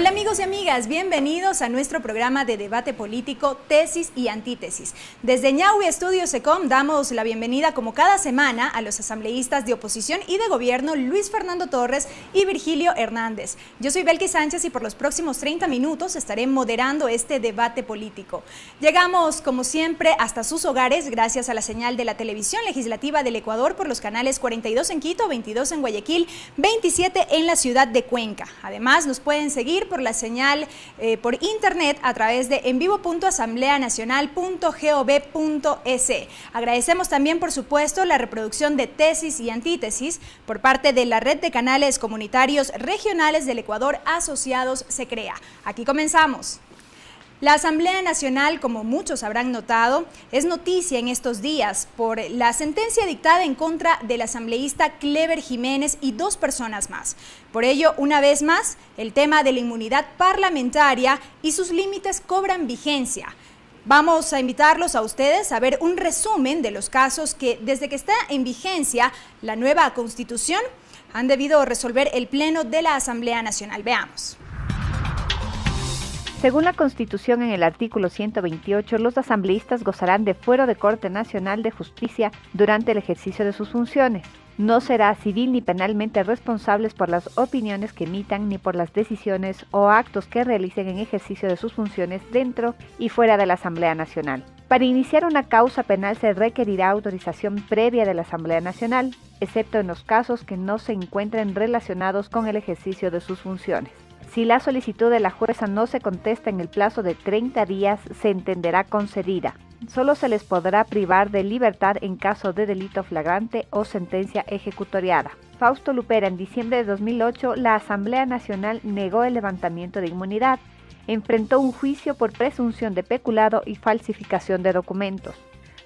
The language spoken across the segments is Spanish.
Hola amigos y amigas, bienvenidos a nuestro programa de debate político Tesis y Antítesis. Desde Ñahui Estudios Secom damos la bienvenida como cada semana a los asambleístas de oposición y de gobierno Luis Fernando Torres y Virgilio Hernández. Yo soy Belkis Sánchez y por los próximos 30 minutos estaré moderando este debate político. Llegamos como siempre hasta sus hogares gracias a la señal de la televisión legislativa del Ecuador por los canales 42 en Quito, 22 en Guayaquil, 27 en la ciudad de Cuenca. Además nos pueden seguir por la señal por internet a través de envivo.asambleanacional.gov.es. Agradecemos también, por supuesto, la reproducción de Tesis y Antítesis por parte de la red de canales comunitarios regionales del Ecuador asociados SECREA. Aquí comenzamos. La Asamblea Nacional, como muchos habrán notado, es noticia en estos días por la sentencia dictada en contra del asambleísta Clever Jiménez y dos personas más. Por ello, una vez más, el tema de la inmunidad parlamentaria y sus límites cobran vigencia. Vamos a invitarlos a ustedes a ver un resumen de los casos que, desde que está en vigencia la nueva Constitución, han debido resolver el Pleno de la Asamblea Nacional. Veamos. Según la Constitución, en el artículo 128, los asambleístas gozarán de fuero de Corte Nacional de Justicia durante el ejercicio de sus funciones. No será civil ni penalmente responsables por las opiniones que emitan ni por las decisiones o actos que realicen en ejercicio de sus funciones dentro y fuera de la Asamblea Nacional. Para iniciar una causa penal se requerirá autorización previa de la Asamblea Nacional, excepto en los casos que no se encuentren relacionados con el ejercicio de sus funciones. Si la solicitud de la jueza no se contesta en el plazo de 30 días, se entenderá concedida. Solo se les podrá privar de libertad en caso de delito flagrante o sentencia ejecutoriada. Fausto Lupera, en diciembre de 2008, la Asamblea Nacional negó el levantamiento de inmunidad. Enfrentó un juicio por presunción de peculado y falsificación de documentos.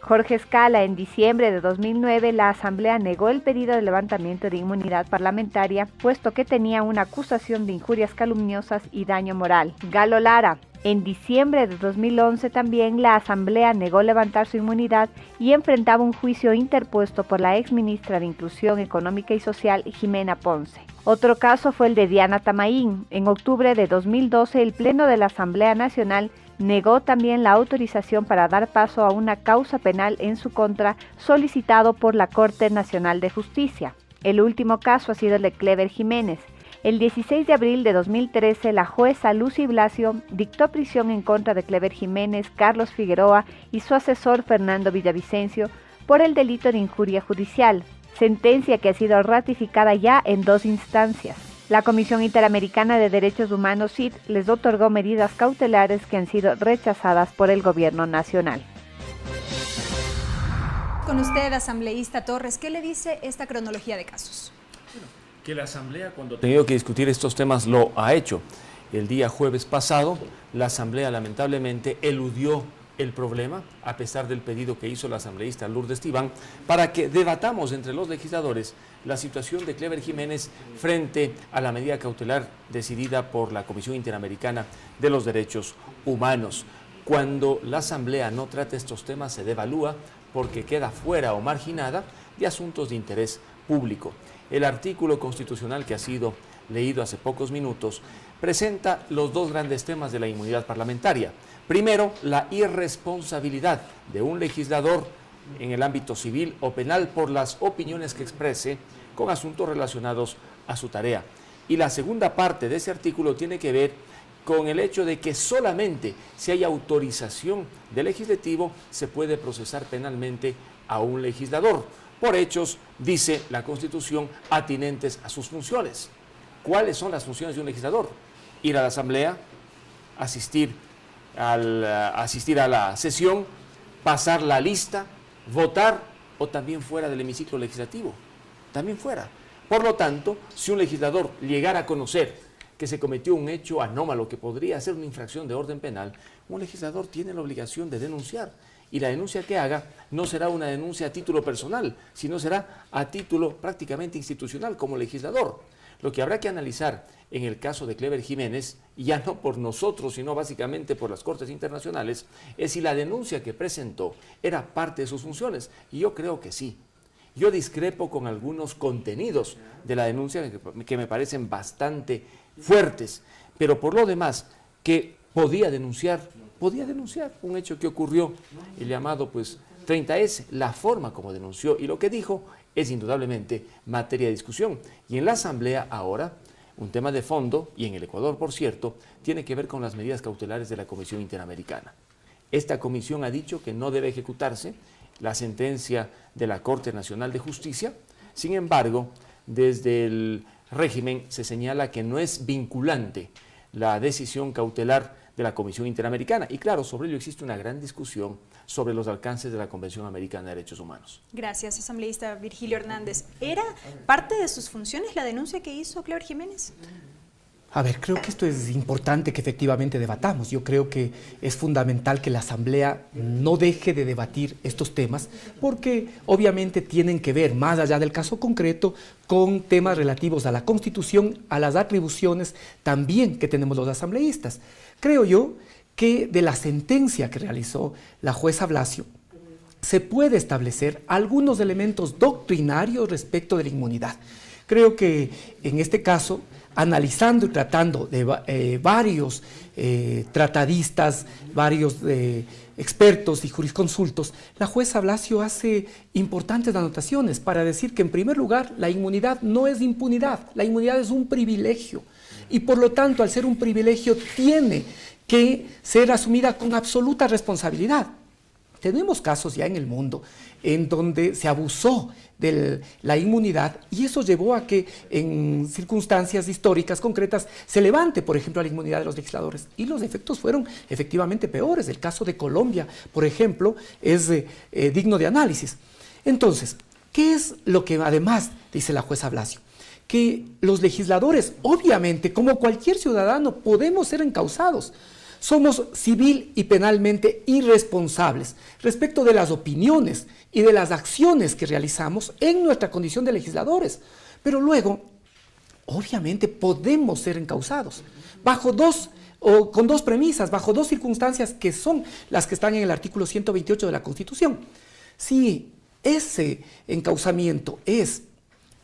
Jorge Escala, en diciembre de 2009, la Asamblea negó el pedido de levantamiento de inmunidad parlamentaria, puesto que tenía una acusación de injurias calumniosas y daño moral. Galo Lara, en diciembre de 2011 también la Asamblea negó levantar su inmunidad y enfrentaba un juicio interpuesto por la exministra de Inclusión Económica y Social, Jimena Ponce. Otro caso fue el de Diana Tamaín. En octubre de 2012, el Pleno de la Asamblea Nacional negó también la autorización para dar paso a una causa penal en su contra solicitado por la Corte Nacional de Justicia. El último caso ha sido el de Clever Jiménez. El 16 de abril de 2013, la jueza Lucy Blasio dictó prisión en contra de Clever Jiménez, Carlos Figueroa y su asesor Fernando Villavicencio por el delito de injuria judicial, sentencia que ha sido ratificada ya en 2 instancias. La Comisión Interamericana de Derechos Humanos, CID, les otorgó medidas cautelares que han sido rechazadas por el gobierno nacional. Con usted, asambleísta Torres, ¿qué le dice esta cronología de casos? Bueno, que la Asamblea, cuando ha tenido que discutir estos temas, lo ha hecho. El día jueves pasado, la Asamblea lamentablemente eludió el problema, a pesar del pedido que hizo la asambleísta Lourdes Tibán, para que debatamos entre los legisladores la situación de Clever Jiménez frente a la medida cautelar decidida por la Comisión Interamericana de los Derechos Humanos. Cuando la Asamblea no trata estos temas, se devalúa porque queda fuera o marginada de asuntos de interés público. El artículo constitucional que ha sido leído hace pocos minutos presenta los dos grandes temas de la inmunidad parlamentaria. Primero, la irresponsabilidad de un legislador en el ámbito civil o penal por las opiniones que exprese con asuntos relacionados a su tarea. Y la segunda parte de ese artículo tiene que ver con el hecho de que solamente si hay autorización del legislativo se puede procesar penalmente a un legislador por hechos, dice la Constitución, atinentes a sus funciones. ¿Cuáles son las funciones de un legislador? Ir a la Asamblea, asistir a la sesión, pasar la lista, votar o también fuera del hemiciclo legislativo, también fuera. Por lo tanto, si un legislador llegara a conocer que se cometió un hecho anómalo que podría ser una infracción de orden penal, un legislador tiene la obligación de denunciar. Y la denuncia que haga no será una denuncia a título personal, sino será a título prácticamente institucional como legislador. Lo que habrá que analizar en el caso de Clever Jiménez, ya no por nosotros, sino básicamente por las Cortes Internacionales, es si la denuncia que presentó era parte de sus funciones. Y yo creo que sí. Yo discrepo con algunos contenidos de la denuncia que me parecen bastante fuertes. pero por lo demás, que podía denunciar un hecho que ocurrió, el llamado pues 30S, la forma como denunció y lo que dijo es indudablemente materia de discusión. Y en la Asamblea ahora, un tema de fondo, y en el Ecuador, por cierto, tiene que ver con las medidas cautelares de la Comisión Interamericana. Esta comisión ha dicho que no debe ejecutarse la sentencia de la Corte Nacional de Justicia. Sin embargo, desde el régimen se señala que no es vinculante la decisión cautelar de la Comisión Interamericana. Y claro, sobre ello existe una gran discusión sobre los alcances de la Convención Americana de Derechos Humanos. Gracias, asambleísta Virgilio Hernández. ¿Era parte de sus funciones la denuncia que hizo Cleber Jiménez? A ver, creo que esto es importante que efectivamente debatamos. Yo creo que es fundamental que la Asamblea no deje de debatir estos temas porque obviamente tienen que ver, más allá del caso concreto, con temas relativos a la Constitución, a las atribuciones también que tenemos los asambleístas. Creo yo que de la sentencia que realizó la jueza Blasio se puede establecer algunos elementos doctrinarios respecto de la inmunidad. Creo que en este caso, analizando y tratando de varios tratadistas, varios expertos y jurisconsultos, la jueza Blasio hace importantes anotaciones para decir que en primer lugar la inmunidad no es impunidad, la inmunidad es un privilegio y por lo tanto al ser un privilegio tiene que ser asumida con absoluta responsabilidad. Tenemos casos ya en el mundo en donde se abusó de la inmunidad y eso llevó a que en circunstancias históricas concretas se levante, por ejemplo, la inmunidad de los legisladores y los efectos fueron efectivamente peores. El caso de Colombia, por ejemplo, es digno de análisis. Entonces, ¿qué es lo que además dice la jueza Blasio? Que los legisladores, obviamente, como cualquier ciudadano, podemos ser encausados. Somos civil y penalmente irresponsables respecto de las opiniones y de las acciones que realizamos en nuestra condición de legisladores. Pero luego, obviamente, podemos ser encausados con dos premisas, bajo dos circunstancias que son las que están en el artículo 128 de la Constitución. Si ese encausamiento es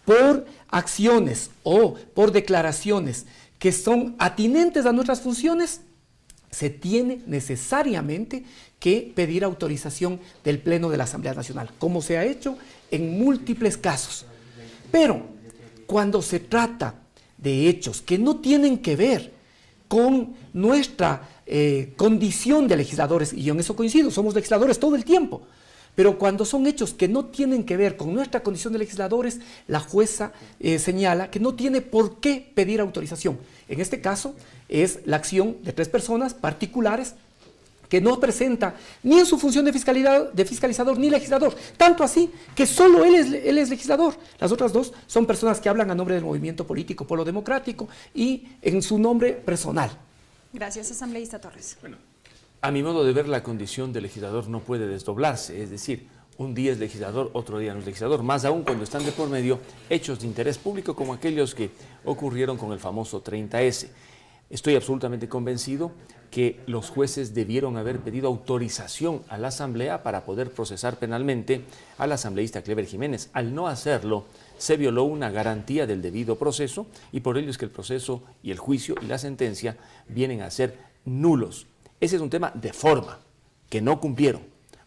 por acciones o por declaraciones que son atinentes a nuestras funciones, se tiene necesariamente que pedir autorización del Pleno de la Asamblea Nacional, como se ha hecho en múltiples casos. Pero cuando se trata de hechos que no tienen que ver con nuestra condición de legisladores, y yo en eso coincido, somos legisladores todo el tiempo, pero cuando son hechos que no tienen que ver con nuestra condición de legisladores, la jueza señala que no tiene por qué pedir autorización. En este caso es la acción de 3 personas particulares que no presenta ni en su función de fiscalizador ni legislador, tanto así que solo él es legislador. Las otras 2 son personas que hablan a nombre del movimiento político Polo Democrático y en su nombre personal. Gracias, asambleísta Torres. Bueno, a mi modo de ver, la condición de legislador no puede desdoblarse, es decir, un día es legislador, otro día no es legislador, más aún cuando están de por medio hechos de interés público como aquellos que ocurrieron con el famoso 30S. Estoy absolutamente convencido que los jueces debieron haber pedido autorización a la Asamblea para poder procesar penalmente al asambleísta Cleber Jiménez. Al no hacerlo, se violó una garantía del debido proceso y por ello es que el proceso y el juicio y la sentencia vienen a ser nulos. Ese es un tema de forma, que no cumplieron.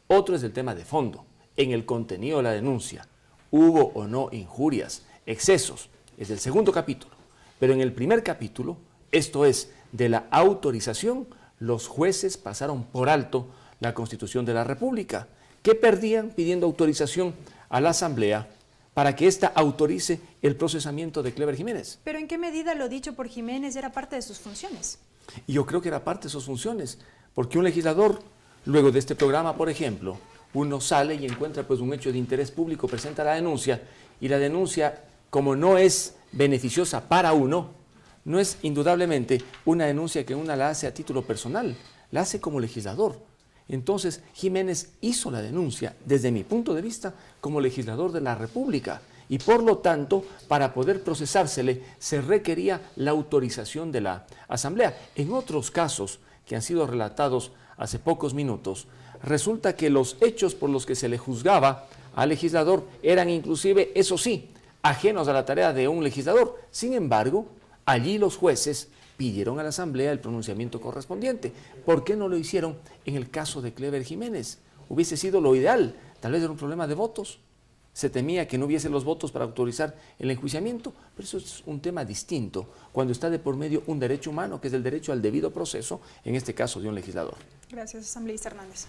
Otro es el tema de fondo, en el contenido de la denuncia. ¿Hubo o no injurias, excesos? Es el segundo capítulo. Pero en el primer capítulo, esto es, de la autorización, los jueces pasaron por alto la Constitución de la República. ¿Qué perdían pidiendo autorización a la Asamblea para que ésta autorice el procesamiento de Cleber Jiménez? ¿Pero en qué medida lo dicho por Jiménez era parte de sus funciones? Y yo creo que era parte de sus funciones, porque un legislador, luego de este programa, por ejemplo, uno sale y encuentra pues un hecho de interés público, presenta la denuncia, y la denuncia, como no es beneficiosa para uno, no es indudablemente una denuncia que una la hace a título personal, la hace como legislador. Entonces, Jiménez hizo la denuncia, desde mi punto de vista, como legislador de la República, y por lo tanto, para poder procesársele, se requería la autorización de la Asamblea. En otros casos que han sido relatados hace pocos minutos, resulta que los hechos por los que se le juzgaba al legislador eran inclusive, eso sí, ajenos a la tarea de un legislador. Sin embargo, allí los jueces pidieron a la Asamblea el pronunciamiento correspondiente. ¿Por qué no lo hicieron en el caso de Cleber Jiménez? Hubiese sido lo ideal, tal vez era un problema de votos. Se temía que no hubiese los votos para autorizar el enjuiciamiento, pero eso es un tema distinto cuando está de por medio un derecho humano, que es el derecho al debido proceso, en este caso de un legislador. Gracias, asambleísta Hernández.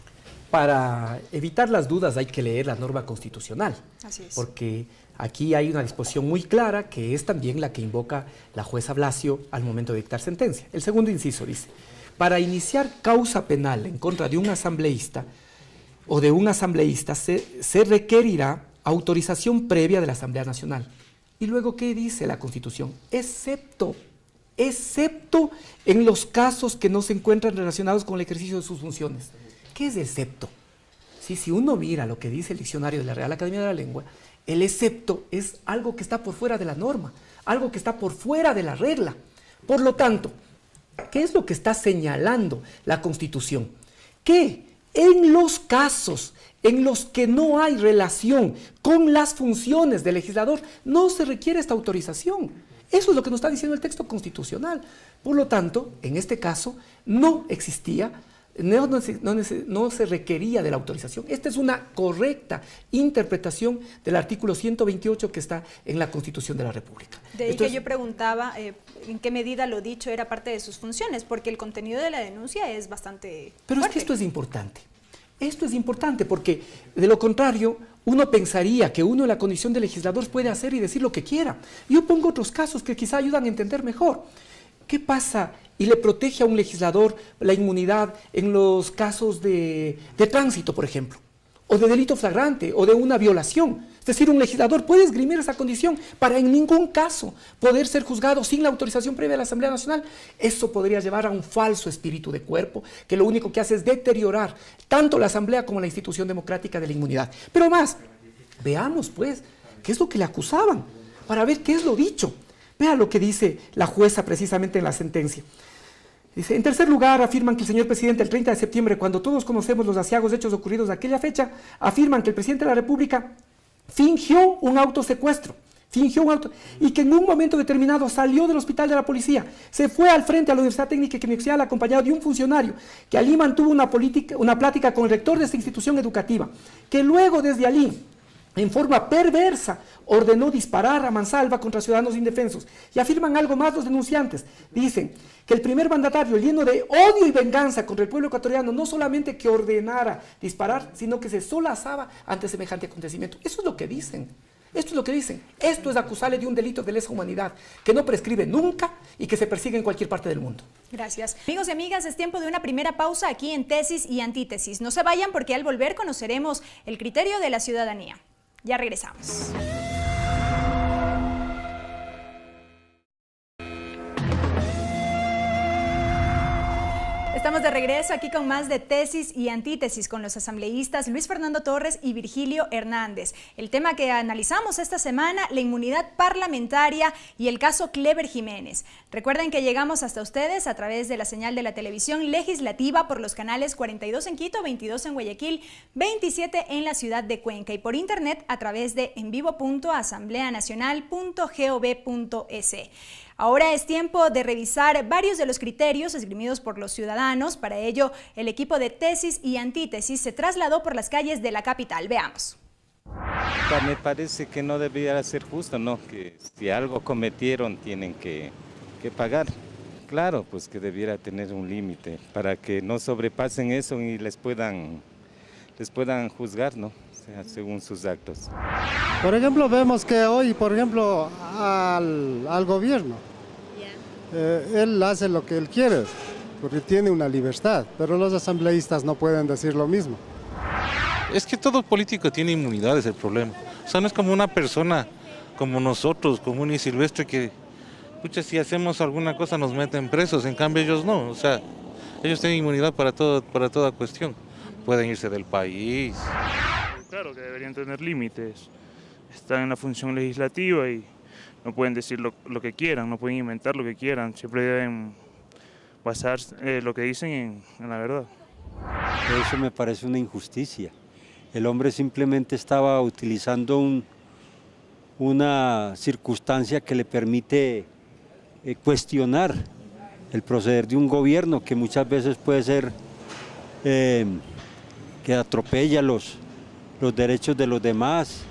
Para evitar las dudas hay que leer la norma constitucional, Así es. porque aquí hay una disposición muy clara que es también la que invoca la jueza Blasio al momento de dictar sentencia. El segundo inciso dice, para iniciar causa penal en contra de un asambleísta o de un asambleísta se requerirá autorización previa de la Asamblea Nacional. Y luego, ¿qué dice la Constitución? Excepto en los casos que no se encuentran relacionados con el ejercicio de sus funciones. ¿Qué es excepto? Sí, si uno mira lo que dice el diccionario de la Real Academia de la Lengua, el excepto es algo que está por fuera de la norma, algo que está por fuera de la regla. Por lo tanto, ¿qué es lo que está señalando la Constitución? Que en los casos en los que no hay relación con las funciones del legislador, no se requiere esta autorización. Eso es lo que nos está diciendo el texto constitucional. Por lo tanto, en este caso, no existía, no se requería de la autorización. Esta es una correcta interpretación del artículo 128 que está en la Constitución de la República. De ahí que yo preguntaba en qué medida lo dicho era parte de sus funciones, porque el contenido de la denuncia es bastante Pero fuerte. es que esto es importante. Esto es importante porque, de lo contrario, uno pensaría que uno en la condición de legislador puede hacer y decir lo que quiera. Yo pongo otros casos que quizá ayudan a entender mejor. ¿Qué pasa y le protege a un legislador la inmunidad en los casos de tránsito, por ejemplo? O de delito flagrante, o de una violación. Es decir, un legislador puede esgrimir esa condición para en ningún caso poder ser juzgado sin la autorización previa de la Asamblea Nacional. Eso podría llevar a un falso espíritu de cuerpo, que lo único que hace es deteriorar tanto la Asamblea como la institución democrática de la inmunidad. Pero más, veamos pues, qué es lo que le acusaban, para ver qué es lo dicho. Vea lo que dice la jueza precisamente en la sentencia. Dice, en tercer lugar, afirman que el señor presidente el 30 de septiembre, cuando todos conocemos los aciagos hechos ocurridos de aquella fecha, afirman que el presidente de la República fingió un autosecuestro, y que en un momento determinado salió del hospital de la policía, se fue al frente a la Universidad Técnica y Química acompañado de un funcionario, que allí mantuvo una plática con el rector de esta institución educativa, que luego desde allí, en forma perversa, ordenó disparar a mansalva contra ciudadanos indefensos. Y afirman algo más los denunciantes. Dicen que el primer mandatario, lleno de odio y venganza contra el pueblo ecuatoriano, no solamente que ordenara disparar, sino que se solazaba ante semejante acontecimiento. Eso es lo que dicen. Esto es lo que dicen. Esto es acusarle de un delito de lesa humanidad, que no prescribe nunca y que se persigue en cualquier parte del mundo. Gracias. Amigos y amigas, es tiempo de una primera pausa aquí en Tesis y Antítesis. No se vayan porque al volver conoceremos el criterio de la ciudadanía. Ya regresamos. Estamos de regreso aquí con más de Tesis y Antítesis con los asambleístas Luis Fernando Torres y Virgilio Hernández. El tema que analizamos esta semana, la inmunidad parlamentaria y el caso Cleber Jiménez. Recuerden que llegamos hasta ustedes a través de la señal de la televisión legislativa por los canales 42 en Quito, 22 en Guayaquil, 27 en la ciudad de Cuenca y por internet a través de envivo.asambleanacional.gov.es. Ahora es tiempo de revisar varios de los criterios esgrimidos por los ciudadanos. Para ello, el equipo de Tesis y Antítesis se trasladó por las calles de la capital. Veamos. Me parece que no debería ser justo, ¿no? Que si algo cometieron tienen que pagar. Claro, pues que debiera tener un límite para que no sobrepasen eso y les puedan juzgar, ¿no? O sea, según sus actos. Por ejemplo, vemos que hoy, por ejemplo, al gobierno, él hace lo que él quiere, porque tiene una libertad, pero los asambleístas no pueden decir lo mismo. Es que todo político tiene inmunidad, es el problema. O sea, no es como una persona como nosotros, común y silvestre, que, escucha, si hacemos alguna cosa nos meten presos, en cambio ellos no. O sea, ellos tienen inmunidad para toda cuestión. Pueden irse del país. Claro que deberían tener límites. Están en la función legislativa y no pueden decir lo que quieran, no pueden inventar lo que quieran. Siempre deben basar lo que dicen en la verdad. Eso me parece una injusticia. El hombre simplemente estaba utilizando una circunstancia que le permite cuestionar el proceder de un gobierno que muchas veces puede ser que atropella los derechos de los demás.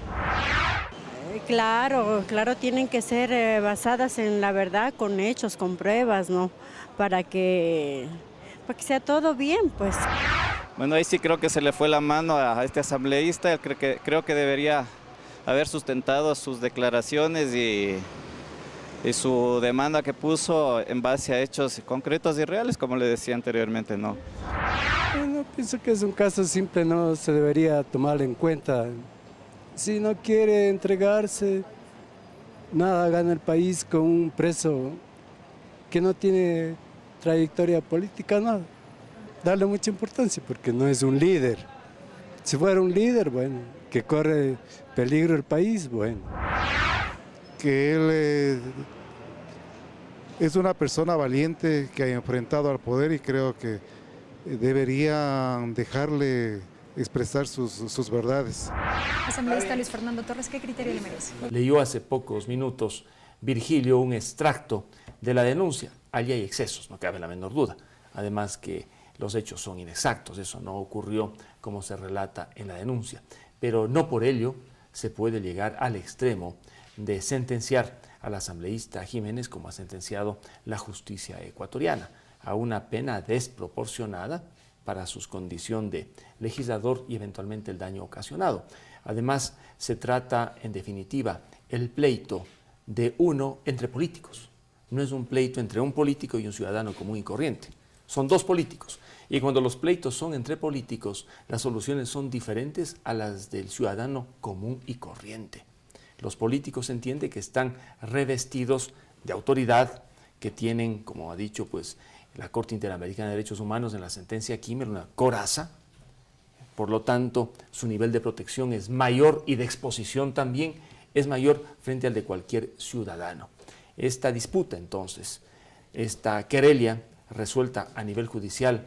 Claro, tienen que ser basadas en la verdad, con hechos, con pruebas, ¿no? Para que sea todo bien, pues. Bueno, ahí sí creo que se le fue la mano a este asambleísta. Creo que debería haber sustentado sus declaraciones y su demanda que puso en base a hechos concretos y reales, como le decía anteriormente, ¿no? Bueno, pienso que es un caso simple, no se debería tomar en cuenta. Si no quiere entregarse, nada gana el país con un preso que no tiene trayectoria política, nada. Darle mucha importancia porque no es un líder. Si fuera un líder, bueno, que corre peligro el país, bueno. Que él es una persona valiente que ha enfrentado al poder y creo que deberían dejarle expresar sus verdades. Asambleísta Luis Fernando Torres, ¿qué criterio le merece? Leyó hace pocos minutos Virgilio un extracto de la denuncia. Allí hay excesos, no cabe la menor duda. Además que los hechos son inexactos, eso no ocurrió como se relata en la denuncia. Pero no por ello se puede llegar al extremo de sentenciar al asambleísta Jiménez como ha sentenciado la justicia ecuatoriana, a una pena desproporcionada para su condición de legislador y eventualmente el daño ocasionado. Además, se trata, en definitiva, el pleito de uno entre políticos. No es un pleito entre un político y un ciudadano común y corriente. Son dos políticos. Y cuando los pleitos son entre políticos, las soluciones son diferentes a las del ciudadano común y corriente. Los políticos entienden que están revestidos de autoridad, que tienen, como ha dicho pues, la Corte Interamericana de Derechos Humanos en la sentencia Kimmer, una coraza. Por lo tanto, su nivel de protección es mayor y de exposición también es mayor frente al de cualquier ciudadano. Esta disputa, entonces, esta querella resuelta a nivel judicial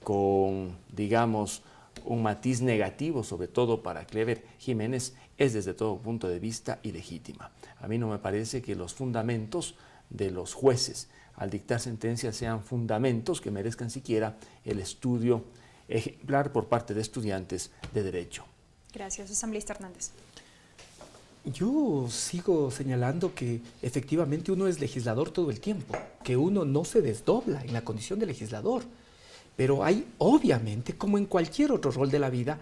con, digamos, un matiz negativo, sobre todo para Clever Jiménez, es desde todo punto de vista ilegítima. A mí no me parece que los fundamentos de los jueces al dictar sentencias sean fundamentos que merezcan siquiera el estudio ejemplar por parte de estudiantes de Derecho. Gracias, asambleísta Hernández. Yo sigo señalando que efectivamente uno es legislador todo el tiempo, que uno no se desdobla en la condición de legislador, pero hay obviamente, como en cualquier otro rol de la vida,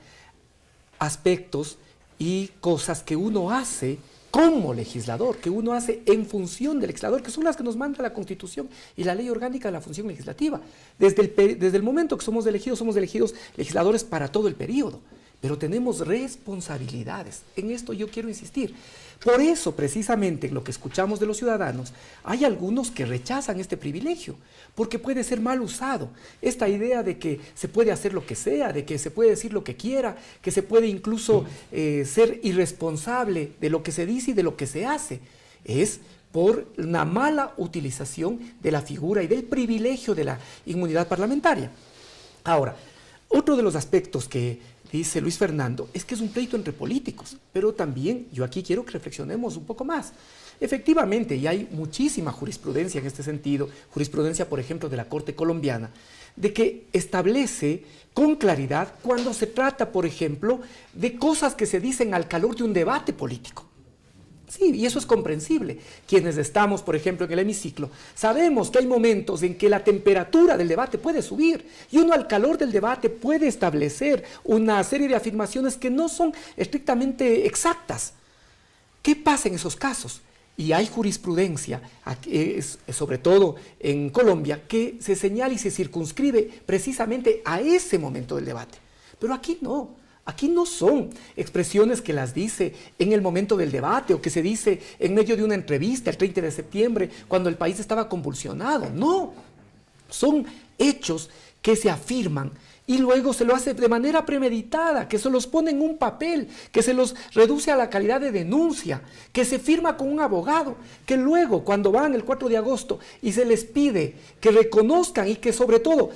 aspectos y cosas que uno hace como legislador, que uno hace en función del legislador, que son las que nos manda la Constitución y la Ley Orgánica de la Función Legislativa. Desde el momento que somos elegidos legisladores para todo el periodo, pero tenemos responsabilidades. En esto yo quiero insistir. Por eso, precisamente, en lo que escuchamos de los ciudadanos, hay algunos que rechazan este privilegio, porque puede ser mal usado. Esta idea de que se puede hacer lo que sea, de que se puede decir lo que quiera, que se puede incluso ser irresponsable de lo que se dice y de lo que se hace, es por una mala utilización de la figura y del privilegio de la inmunidad parlamentaria. Ahora, otro de los aspectos que dice Luis Fernando, es que es un pleito entre políticos, pero también yo aquí quiero que reflexionemos un poco más. Efectivamente, y hay muchísima jurisprudencia en este sentido, jurisprudencia, por ejemplo, de la Corte colombiana, de que establece con claridad cuando se trata, por ejemplo, de cosas que se dicen al calor de un debate político. Sí, y eso es comprensible. Quienes estamos, por ejemplo, en el hemiciclo, sabemos que hay momentos en que la temperatura del debate puede subir y uno al calor del debate puede establecer una serie de afirmaciones que no son estrictamente exactas. ¿Qué pasa en esos casos? Y hay jurisprudencia, sobre todo en Colombia, que se señala y se circunscribe precisamente a ese momento del debate. Pero aquí no. Aquí no son expresiones que las dice en el momento del debate o que se dice en medio de una entrevista el 30 de septiembre cuando el país estaba convulsionado. No, son hechos que se afirman y luego se lo hace de manera premeditada, que se los pone en un papel, que se los reduce a la calidad de denuncia, que se firma con un abogado, que luego cuando van el 4 de agosto y se les pide que reconozcan y que sobre todo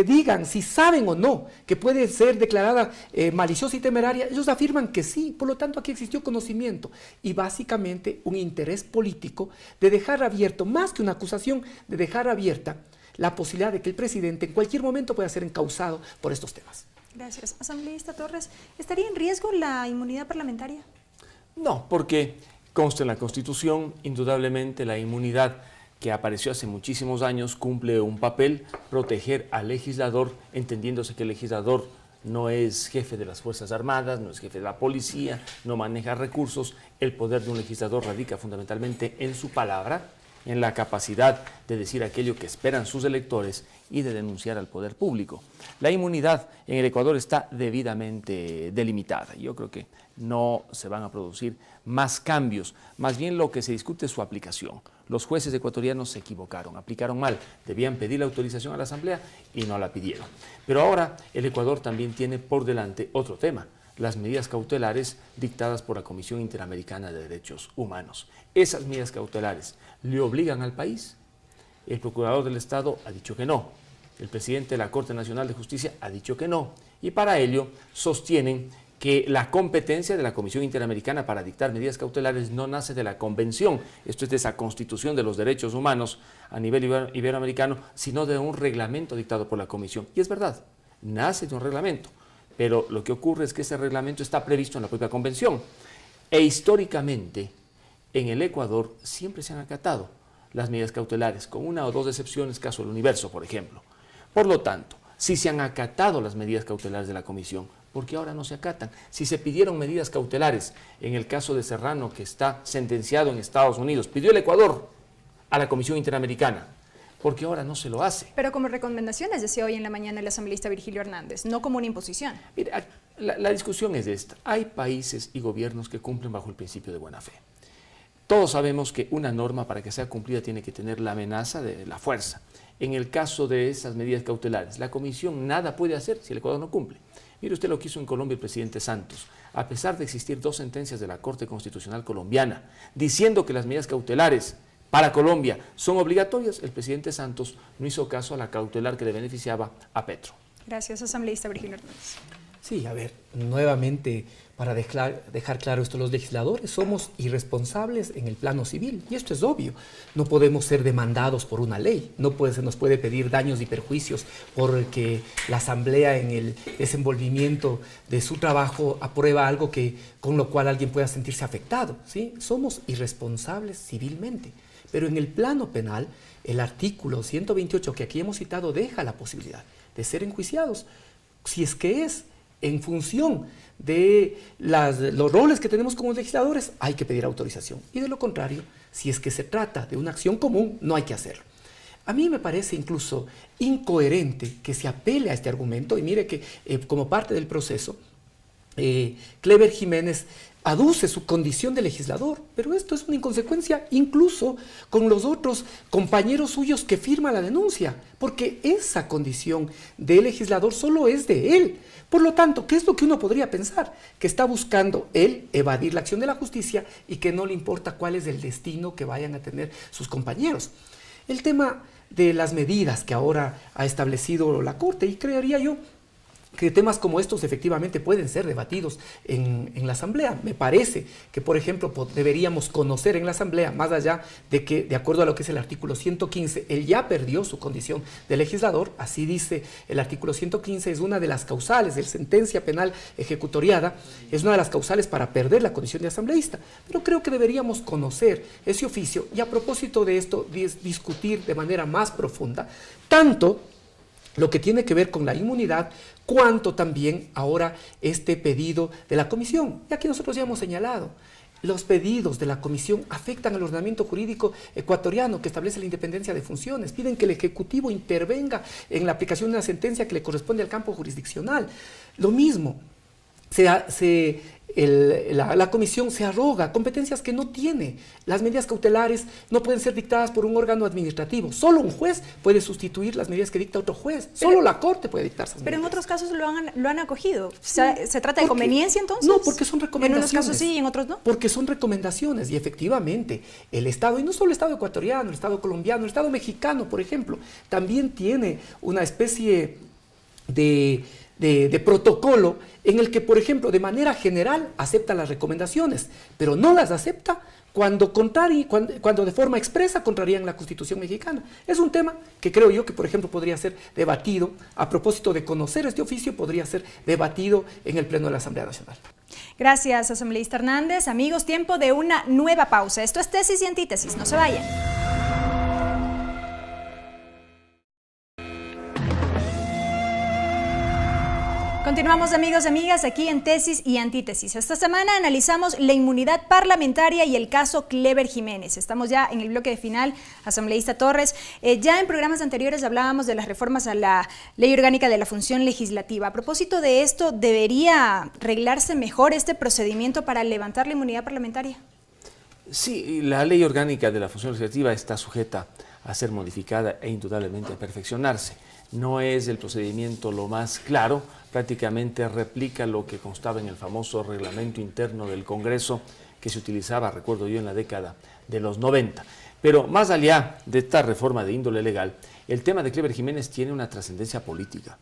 digan si saben o no que puede ser declarada maliciosa y temeraria, ellos afirman que sí. Por lo tanto, aquí existió conocimiento y básicamente un interés político de dejar abierto, más que una acusación, de dejar abierta la posibilidad de que el presidente en cualquier momento pueda ser encausado por estos temas. Gracias. Asambleísta Torres, ¿estaría en riesgo la inmunidad parlamentaria? No, porque consta en la Constitución, indudablemente la inmunidad que apareció hace muchísimos años cumple un papel, proteger al legislador, entendiéndose que el legislador no es jefe de las Fuerzas Armadas, no es jefe de la policía, no maneja recursos. El poder de un legislador radica fundamentalmente en su palabra, en la capacidad de decir aquello que esperan sus electores y de denunciar al poder público. La inmunidad en el Ecuador está debidamente delimitada. Yo creo que no se van a producir más cambios, más bien lo que se discute es su aplicación. Los jueces ecuatorianos se equivocaron, aplicaron mal, debían pedir la autorización a la Asamblea y no la pidieron. Pero ahora el Ecuador también tiene por delante otro tema, las medidas cautelares dictadas por la Comisión Interamericana de Derechos Humanos. Esas medidas cautelares le obligan al país. El procurador del Estado ha dicho que no, el presidente de la Corte Nacional de Justicia ha dicho que no, y para ello sostienen que la competencia de la Comisión Interamericana para dictar medidas cautelares no nace de la Convención, esto es de esa Constitución de los Derechos Humanos a nivel iberoamericano, sino de un reglamento dictado por la Comisión. Y es verdad, nace de un reglamento, pero lo que ocurre es que ese reglamento está previsto en la propia Convención. E históricamente, en el Ecuador siempre se han acatado las medidas cautelares, con una o dos excepciones, caso del Universo, por ejemplo. Por lo tanto, si se han acatado las medidas cautelares de la Comisión, ¿por qué ahora no se acatan? Si se pidieron medidas cautelares, en el caso de Serrano, que está sentenciado en Estados Unidos, pidió el Ecuador a la Comisión Interamericana, ¿por qué ahora no se lo hace? Pero como recomendaciones, decía hoy en la mañana el asambleísta Virgilio Hernández, no como una imposición. Mira, la discusión es esta. Hay países y gobiernos que cumplen bajo el principio de buena fe. Todos sabemos que una norma para que sea cumplida tiene que tener la amenaza de la fuerza. En el caso de esas medidas cautelares, la Comisión nada puede hacer si el Ecuador no cumple. Mire usted lo que hizo en Colombia el presidente Santos. A pesar de existir dos sentencias de la Corte Constitucional colombiana diciendo que las medidas cautelares para Colombia son obligatorias, el presidente Santos no hizo caso a la cautelar que le beneficiaba a Petro. Gracias, asambleísta Virgilio Hernández. Sí, a ver, nuevamente, para dejar claro esto, los legisladores somos irresponsables en el plano civil, y esto es obvio. No podemos ser demandados por una ley, se nos puede pedir daños y perjuicios porque la Asamblea en el desenvolvimiento de su trabajo aprueba algo con lo cual alguien pueda sentirse afectado, ¿sí? Somos irresponsables civilmente, pero en el plano penal, el artículo 128 que aquí hemos citado deja la posibilidad de ser enjuiciados, si es que es en función de los roles que tenemos como legisladores, hay que pedir autorización. Y de lo contrario, si es que se trata de una acción común, no hay que hacerlo. A mí me parece incluso incoherente que se apele a este argumento, y mire que como parte del proceso, Clever Jiménez aduce su condición de legislador, pero esto es una inconsecuencia incluso con los otros compañeros suyos que firman la denuncia, porque esa condición de legislador solo es de él. Por lo tanto, ¿qué es lo que uno podría pensar? Que está buscando él evadir la acción de la justicia y que no le importa cuál es el destino que vayan a tener sus compañeros. El tema de las medidas que ahora ha establecido la Corte, y creería yo que temas como estos efectivamente pueden ser debatidos en la Asamblea. Me parece que, por ejemplo, deberíamos conocer en la Asamblea, más allá de que, de acuerdo a lo que es el artículo 115, él ya perdió su condición de legislador, así dice el artículo 115, es una de las causales de sentencia penal ejecutoriada, es una de las causales para perder la condición de asambleísta. Pero creo que deberíamos conocer ese oficio y, a propósito de esto, discutir de manera más profunda, tanto lo que tiene que ver con la inmunidad, cuanto también ahora este pedido de la Comisión. Y aquí nosotros ya hemos señalado, los pedidos de la Comisión afectan al ordenamiento jurídico ecuatoriano que establece la independencia de funciones. Piden que el Ejecutivo intervenga en la aplicación de una sentencia que le corresponde al campo jurisdiccional. Lo mismo, la Comisión se arroga competencias que no tiene. Las medidas cautelares no pueden ser dictadas por un órgano administrativo. Solo un juez puede sustituir las medidas que dicta otro juez. Solo la Corte puede dictar esas medidas. Pero en otros casos lo han acogido. ¿Se trata de conveniencia entonces? No, porque son recomendaciones. En unos casos sí y en otros no. Porque son recomendaciones y efectivamente el Estado, y no solo el Estado ecuatoriano, el Estado colombiano, el Estado mexicano, por ejemplo, también tiene una especie de de protocolo en el que, por ejemplo, de manera general acepta las recomendaciones, pero no las acepta cuando de forma expresa contrarían la Constitución mexicana. Es un tema que creo yo que, por ejemplo, podría ser debatido, a propósito de conocer este oficio, podría ser debatido en el Pleno de la Asamblea Nacional. Gracias, asambleísta Hernández. Amigos, tiempo de una nueva pausa. Esto es Tesis y Antítesis, no se vayan. Continuamos, amigos y amigas, aquí en Tesis y Antítesis. Esta semana analizamos la inmunidad parlamentaria y el caso Clever Jiménez. Estamos ya en el bloque final, asambleísta Torres. Ya en programas anteriores hablábamos de las reformas a la Ley Orgánica de la Función Legislativa. A propósito de esto, ¿debería arreglarse mejor este procedimiento para levantar la inmunidad parlamentaria? Sí, la Ley Orgánica de la Función Legislativa está sujeta a ser modificada e indudablemente a perfeccionarse. No es el procedimiento lo más claro, prácticamente replica lo que constaba en el famoso reglamento interno del Congreso que se utilizaba, recuerdo yo, en la década de los 90. Pero más allá de esta reforma de índole legal, el tema de Clever Jiménez tiene una trascendencia política.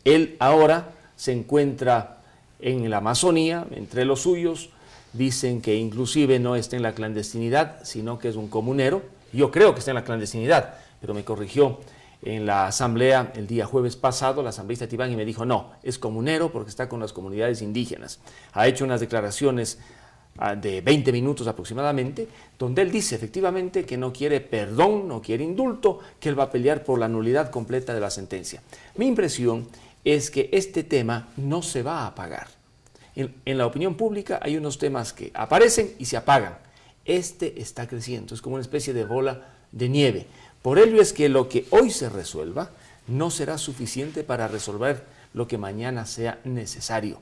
Él ahora se encuentra en la Amazonía, entre los suyos, dicen que inclusive no está en la clandestinidad, sino que es un comunero. Yo creo que está en la clandestinidad, pero me corrigió en la asamblea el día jueves pasado, la asambleísta Tibán, y me dijo, no, es comunero porque está con las comunidades indígenas. Ha hecho unas declaraciones de 20 minutos aproximadamente, donde él dice efectivamente que no quiere perdón, no quiere indulto, que él va a pelear por la nulidad completa de la sentencia. Mi impresión es que este tema no se va a apagar. En la opinión pública hay unos temas que aparecen y se apagan. Este está creciendo, es como una especie de bola de nieve. Por ello es que lo que hoy se resuelva no será suficiente para resolver lo que mañana sea necesario.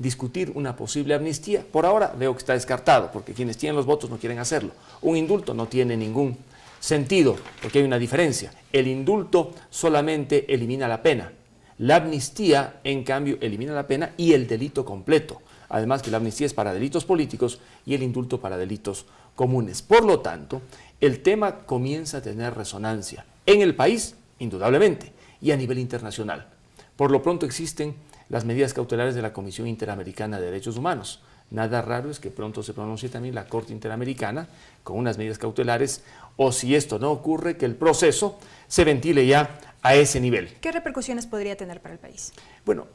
Discutir una posible amnistía, por ahora veo que está descartado, porque quienes tienen los votos no quieren hacerlo. Un indulto no tiene ningún sentido, porque hay una diferencia. El indulto solamente elimina la pena. La amnistía, en cambio, elimina la pena y el delito completo. Además que la amnistía es para delitos políticos y el indulto para delitos comunes. Por lo tanto, el tema comienza a tener resonancia en el país, indudablemente, y a nivel internacional. Por lo pronto existen las medidas cautelares de la Comisión Interamericana de Derechos Humanos. Nada raro es que pronto se pronuncie también la Corte Interamericana con unas medidas cautelares, o si esto no ocurre, que el proceso se ventile ya a ese nivel. ¿Qué repercusiones podría tener para el país? Bueno,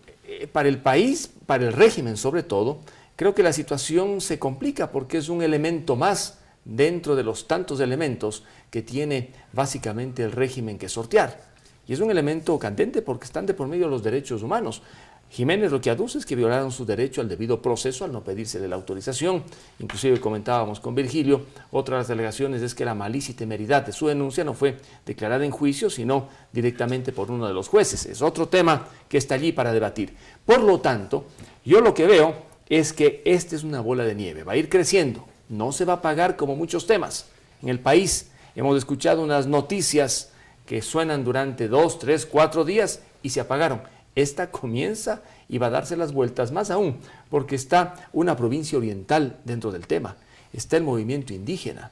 para el país, para el régimen sobre todo, creo que la situación se complica porque es un elemento más dentro de los tantos elementos que tiene básicamente el régimen que sortear. Y es un elemento candente porque están de por medio los derechos humanos. Jiménez lo que aduce es que violaron su derecho al debido proceso al no pedírsele la autorización. Inclusive comentábamos con Virgilio, otra de las alegaciones es que la malicia y temeridad de su denuncia no fue declarada en juicio, sino directamente por uno de los jueces. Es otro tema que está allí para debatir. Por lo tanto, yo lo que veo es que esta es una bola de nieve, va a ir creciendo. No se va a apagar como muchos temas. En el país hemos escuchado unas noticias que suenan durante 2, 3, 4 días y se apagaron. Esta comienza y va a darse las vueltas más aún, porque está una provincia oriental dentro del tema. Está el movimiento indígena.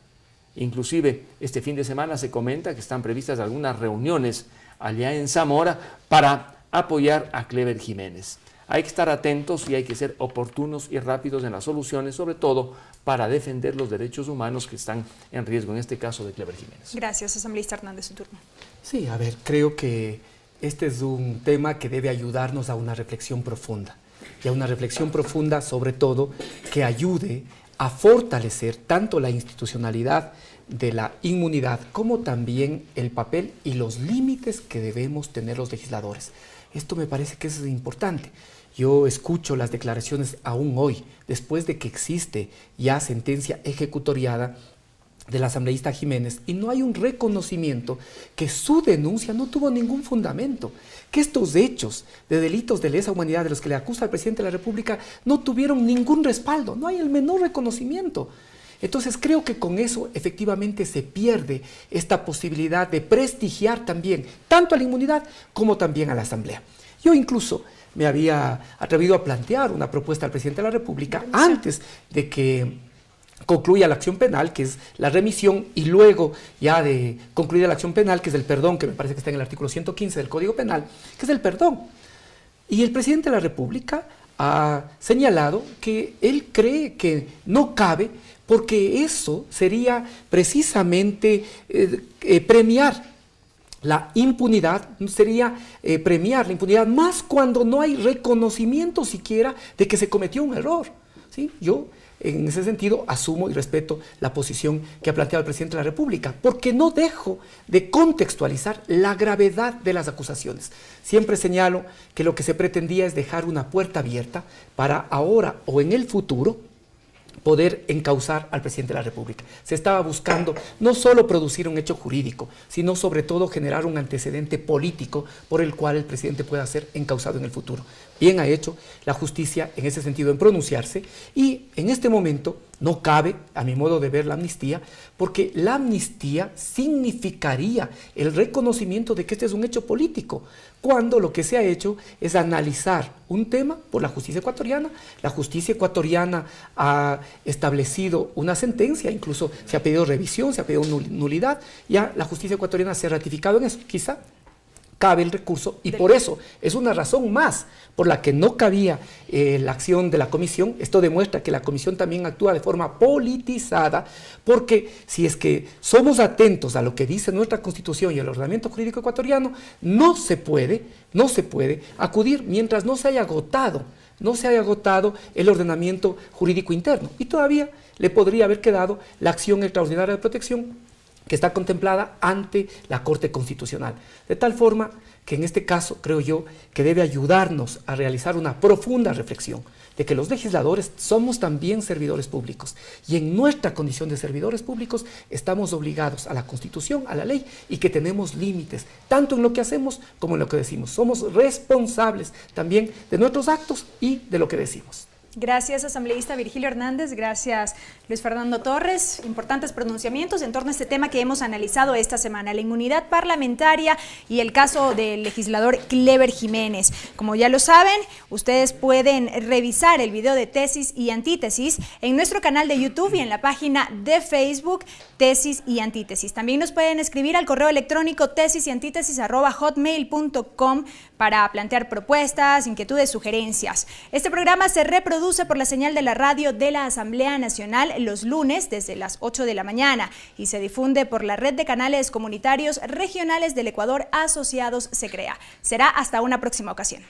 Inclusive este fin de semana se comenta que están previstas algunas reuniones allá en Zamora para apoyar a Clever Jiménez. Hay que estar atentos y hay que ser oportunos y rápidos en las soluciones, sobre todo para defender los derechos humanos que están en riesgo, en este caso de Clever Jiménez. Gracias, asambleísta Hernández, su turno. Sí, a ver, creo que este es un tema que debe ayudarnos a una reflexión profunda, y a una reflexión profunda sobre todo que ayude a fortalecer tanto la institucionalidad de la inmunidad como también el papel y los límites que debemos tener los legisladores. Esto me parece que es importante. Yo escucho las declaraciones aún hoy, después de que existe ya sentencia ejecutoriada del asambleísta Jiménez, y no hay un reconocimiento que su denuncia no tuvo ningún fundamento, que estos hechos de delitos de lesa humanidad de los que le acusa al presidente de la República no tuvieron ningún respaldo, no hay el menor reconocimiento. Entonces creo que con eso efectivamente se pierde esta posibilidad de prestigiar también tanto a la inmunidad como también a la Asamblea. Yo incluso me había atrevido a plantear una propuesta al presidente de la República antes de que concluya la acción penal, que es la remisión, y luego ya de concluida la acción penal, que es el perdón, que me parece que está en el artículo 115 del Código Penal, que es el perdón. Y el presidente de la República ha señalado que él cree que no cabe porque eso sería precisamente premiar la impunidad, sería premiar la impunidad, más cuando no hay reconocimiento siquiera de que se cometió un error. ¿Sí? Yo, en ese sentido, asumo y respeto la posición que ha planteado el presidente de la República, porque no dejo de contextualizar la gravedad de las acusaciones. Siempre señalo que lo que se pretendía es dejar una puerta abierta para ahora o en el futuro poder encausar al presidente de la República. Se estaba buscando no solo producir un hecho jurídico, sino sobre todo generar un antecedente político por el cual el presidente pueda ser encausado en el futuro. Bien ha hecho la justicia en ese sentido en pronunciarse, y en este momento no cabe, a mi modo de ver, la amnistía, porque la amnistía significaría el reconocimiento de que este es un hecho político, cuando lo que se ha hecho es analizar un tema por la justicia ecuatoriana. La justicia ecuatoriana ha establecido una sentencia, incluso se ha pedido revisión, se ha pedido nulidad, ya la justicia ecuatoriana se ha ratificado en eso. Quizá cabe el recurso, y por eso es una razón más por la que no cabía la acción de la comisión. Esto demuestra que la comisión también actúa de forma politizada, porque si es que somos atentos a lo que dice nuestra Constitución y el ordenamiento jurídico ecuatoriano, no se puede acudir mientras no se haya agotado el ordenamiento jurídico interno, y todavía le podría haber quedado la acción extraordinaria de protección que está contemplada ante la Corte Constitucional. De tal forma que en este caso creo yo que debe ayudarnos a realizar una profunda reflexión de que los legisladores somos también servidores públicos, y en nuestra condición de servidores públicos estamos obligados a la Constitución, a la ley, y que tenemos límites, tanto en lo que hacemos como en lo que decimos. Somos responsables también de nuestros actos y de lo que decimos. Gracias, asambleísta Virgilio Hernández. Gracias, Luis Fernando Torres. Importantes pronunciamientos en torno a este tema que hemos analizado esta semana, la inmunidad parlamentaria y el caso del legislador Clever Jiménez. Como ya lo saben, ustedes pueden revisar el video de Tesis y Antítesis en nuestro canal de YouTube y en la página de Facebook Tesis y Antítesis. También nos pueden escribir al correo electrónico tesisantítesis@hotmail.com para plantear propuestas, inquietudes, sugerencias. Este programa se reproduce por la señal de la radio de la Asamblea Nacional los lunes desde las 8 de la mañana y se difunde por la red de canales comunitarios regionales del Ecuador asociados Se Crea. Será hasta una próxima ocasión.